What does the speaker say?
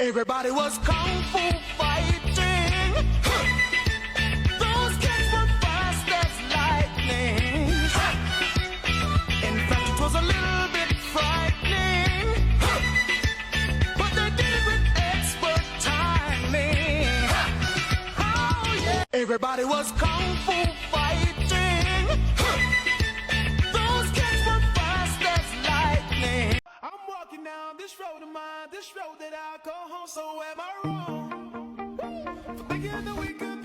Everybody was kung fu fighting. Those kids were fast as lightning. In fact, it was a little bit frightening. But they did it with expert timing. Oh yeah. Everybody was kung fu fighting. Those kids were fast as lightning. I'm walking down this road of mine, this road that I call home. So am I wrong for thinking that we could